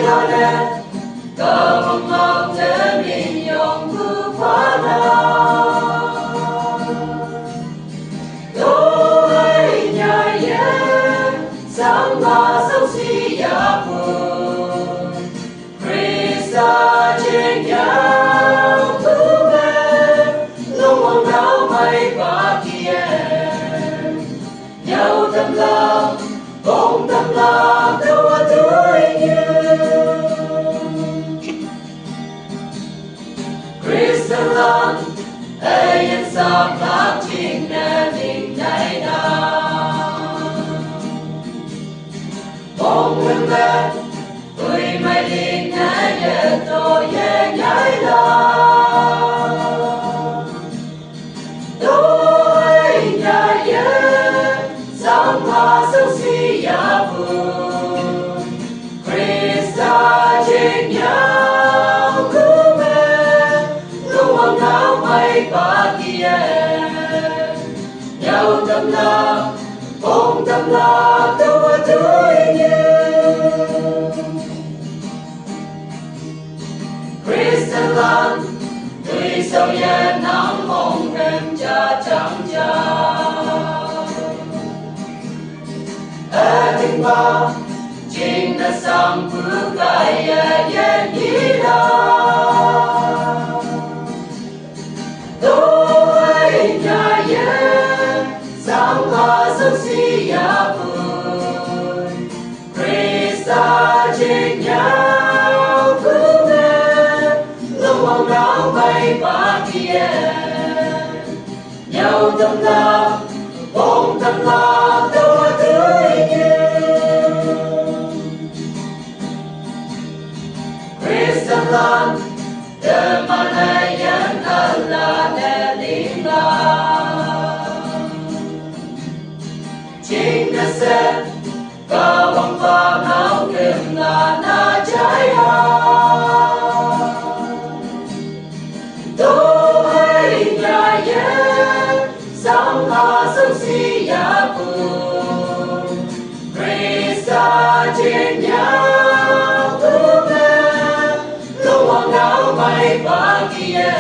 Ionet, Kabang Mountain inyong bupanan. Tôi nhà yên, sáng mà sống si ya buồn. Christa trên nhau cứu về, lúc mong đau mây và kia. Nhau tâm lòng, cùng tâm lòng, đâu ở tuổi như. Christian land, ai yên sắp lạc chính nè đình này nào. Bông nguyên lên, tôi mày đình nè nhẹ tôi nhẹ nhảy lòng. Tôi nhà yên, sáng mà sống si ya buồn. Christa trên nhau cứu về, lúc mong áo mây và kia. Nhau tâm lòng, cùng tâm lòng, đâu ở tuổi như. Christian land, tuy sau yên nắng mong rem cha chẳng cha. Tình ba, chính là sang bước cái yên ý đạo. Tôi nhà yên, sáng mà sống si ya buồn. Christa trên nhau cứu về, lúc mong đau mây và kia. Nhau tâm lòng, cùng tâm lòng, đâu ở tuổi như. Christian land, đời mà này nhân ân là nè linh lang. Chính là sẽ có bóng và máu kim là na trái hồng. Tôi nhà yên, sáng mà sống si ya buồn. Christa trên nhau cứu về, lúc mong áo mây và kia.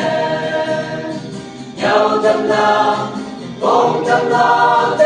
Nhau tâm lòng, cùng tâm lòng.